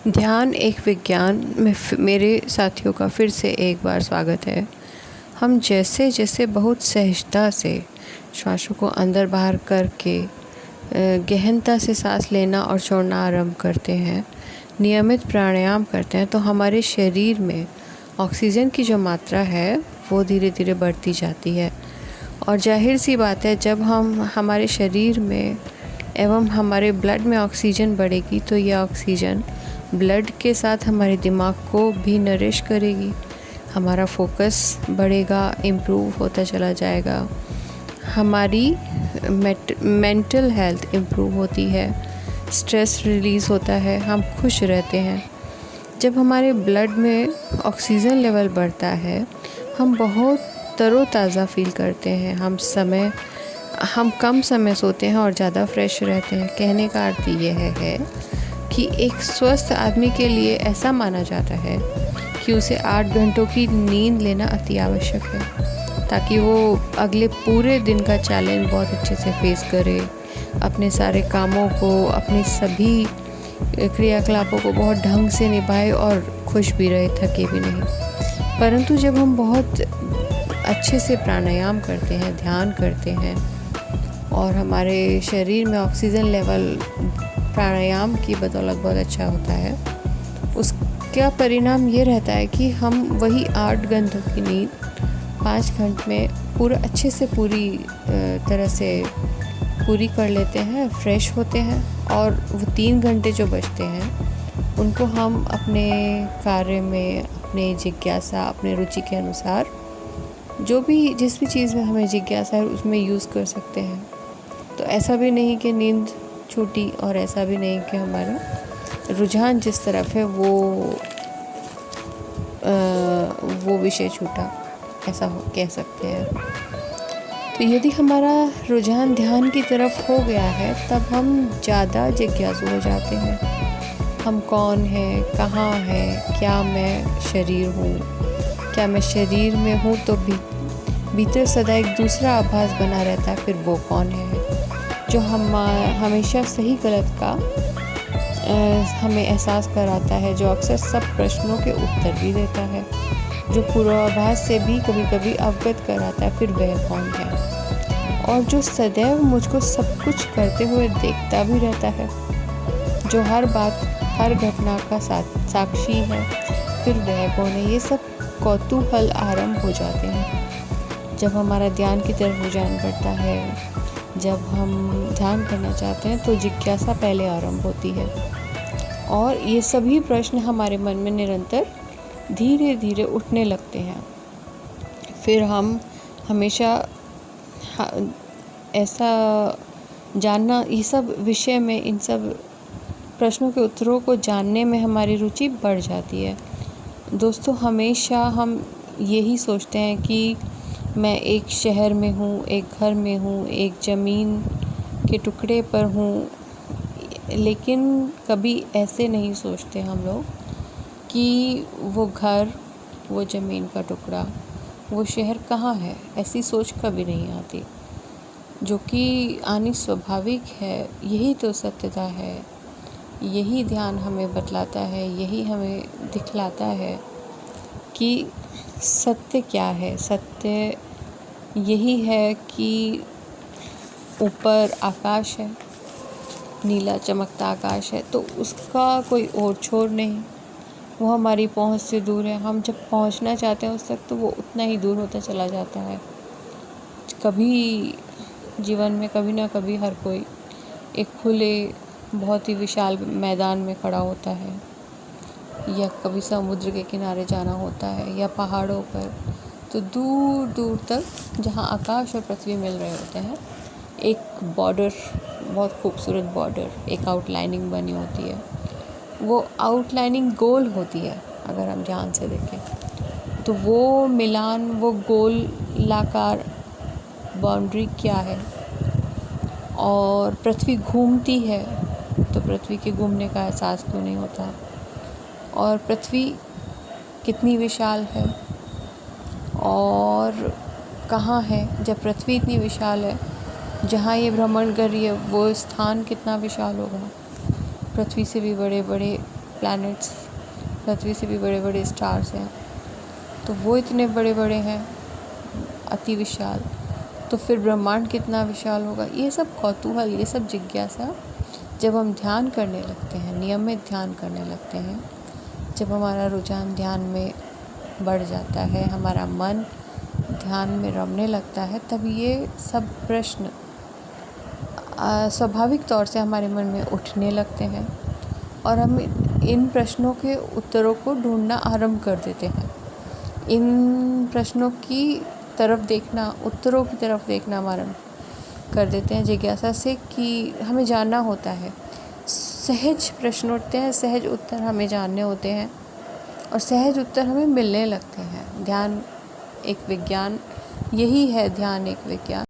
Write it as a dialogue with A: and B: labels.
A: ध्यान एक विज्ञान में मेरे साथियों का फिर से एक बार स्वागत है। हम जैसे जैसे बहुत सहजता से श्वासों को अंदर बाहर करके गहनता से सांस लेना और छोड़ना आरंभ करते हैं, नियमित प्राणायाम करते हैं, तो हमारे शरीर में ऑक्सीजन की जो मात्रा है वो धीरे धीरे बढ़ती जाती है। और जाहिर सी बात है, जब हमारे शरीर में एवं हमारे ब्लड में ऑक्सीजन बढ़ेगी तो यह ऑक्सीजन ब्लड के साथ हमारे दिमाग को भी नरिश करेगी। हमारा फोकस बढ़ेगा, इम्प्रूव होता चला जाएगा, हमारी मेंटल हेल्थ इम्प्रूव होती है, स्ट्रेस रिलीज़ होता है, हम खुश रहते हैं। जब हमारे ब्लड में ऑक्सीजन लेवल बढ़ता है, हम बहुत तरोताज़ा फील करते हैं। हम कम समय सोते हैं और ज़्यादा फ्रेश रहते हैं। कहने का अर्थ यह है कि एक स्वस्थ आदमी के लिए ऐसा माना जाता है कि उसे 8 घंटों की नींद लेना अति आवश्यक है, ताकि वो अगले पूरे दिन का चैलेंज बहुत अच्छे से फेस करे, अपने सारे कामों को, अपनी सभी क्रियाकलापों को बहुत ढंग से निभाए और खुश भी रहे, थके भी नहीं। परंतु जब हम बहुत अच्छे से प्राणायाम करते हैं, ध्यान करते हैं और हमारे शरीर में ऑक्सीजन लेवल प्राणायाम की बदौलत बहुत अच्छा होता है, उसका परिणाम ये रहता है कि हम वही 8 घंटों की नींद 5 घंटे में पूरा अच्छे से पूरी तरह से पूरी कर लेते हैं, फ्रेश होते हैं। और वो 3 घंटे जो बचते हैं उनको हम अपने कार्य में, अपने जिज्ञासा, अपने रुचि के अनुसार जिस भी चीज़ में हमें जिज्ञासा है उसमें यूज़ कर सकते हैं। तो ऐसा भी नहीं कि नींद छूटी और ऐसा भी नहीं कि हमारा रुझान जिस तरफ है वो विषय छूटा, ऐसा कह सकते हैं। तो यदि हमारा रुझान ध्यान की तरफ हो गया है, तब हम ज़्यादा जिज्ञासु हो जाते हैं। हम कौन हैं, कहाँ हैं, क्या मैं शरीर हूँ, क्या मैं शरीर में हूँ, तो भीतर सदा एक दूसरा आभास बना रहता है, फिर वो कौन है जो हमेशा सही गलत का हमें एहसास कराता है, जो अक्सर सब प्रश्नों के उत्तर भी देता है, जो पूर्वाभास से भी कभी कभी अवगत कराता है, फिर वह कौन है। और जो सदैव मुझको सब कुछ करते हुए देखता भी रहता है, जो हर बात, हर घटना का साक्षी है, फिर वह कौन है। ये सब कौतूहल आरंभ हो जाते हैं जब हमारा ध्यान की तरफ रुझान बढ़ता है। जब हम ध्यान करना चाहते हैं तो जिज्ञासा पहले आरंभ होती है, और ये सभी प्रश्न हमारे मन में निरंतर धीरे धीरे उठने लगते हैं। फिर हम हमेशा ऐसा जानना, ये सब विषय में, इन सब प्रश्नों के उत्तरों को जानने में हमारी रुचि बढ़ जाती है। दोस्तों, हमेशा हम यही सोचते हैं कि मैं एक शहर में हूँ, एक घर में हूँ, एक ज़मीन के टुकड़े पर हूँ, लेकिन कभी ऐसे नहीं सोचते हम लोग कि वो घर, वो ज़मीन का टुकड़ा, वो शहर कहाँ है। ऐसी सोच कभी नहीं आती, जो कि आनी स्वाभाविक है। यही तो सत्यता है, यही ध्यान हमें बतलाता है, यही हमें दिखलाता है कि सत्य क्या है। सत्य यही है कि ऊपर आकाश है, नीला चमकता आकाश है, तो उसका कोई ओर छोर नहीं, वो हमारी पहुंच से दूर है। हम जब पहुंचना चाहते हैं उस तक, तो वो उतना ही दूर होता चला जाता है। कभी जीवन में कभी ना कभी हर कोई एक खुले, बहुत ही विशाल मैदान में खड़ा होता है, या कभी समुद्र के किनारे जाना होता है, या पहाड़ों पर। तो दूर दूर तक जहाँ आकाश और पृथ्वी मिल रहे होते हैं, एक बॉर्डर, बहुत खूबसूरत बॉर्डर, एक आउटलाइनिंग बनी होती है। वो आउटलाइनिंग गोल होती है। अगर हम ध्यान से देखें तो वो मिलान, वो गोलाकार बाउंड्री क्या है। और पृथ्वी घूमती है, तो पृथ्वी के घूमने का एहसास क्यों नहीं होता। और पृथ्वी कितनी विशाल है और कहाँ है। जब पृथ्वी इतनी विशाल है, जहाँ ये भ्रमण कर रही है, वो स्थान कितना विशाल होगा। पृथ्वी से भी बड़े बड़े प्लैनेट्स, पृथ्वी से भी बड़े बड़े स्टार्स हैं, तो वो इतने बड़े बड़े हैं, अति विशाल, तो फिर ब्रह्मांड कितना विशाल होगा। ये सब कौतूहल, ये सब जिज्ञासा जब हम ध्यान करने लगते हैं, नियमित ध्यान करने लगते हैं, जब हमारा रुझान ध्यान में बढ़ जाता है, हमारा मन ध्यान में रमने लगता है, तब ये सब प्रश्न स्वाभाविक तौर से हमारे मन में उठने लगते हैं और हम इन प्रश्नों के उत्तरों को ढूंढना आरंभ कर देते हैं। इन प्रश्नों की तरफ देखना, उत्तरों की तरफ देखना हम आरंभ कर देते हैं जिज्ञासा से, कि हमें जानना होता है। सहज प्रश्न उठते हैं, सहज उत्तर हमें जानने होते हैं और सहज उत्तर हमें मिलने लगते हैं। ध्यान एक विज्ञान, यही है ध्यान एक विज्ञान।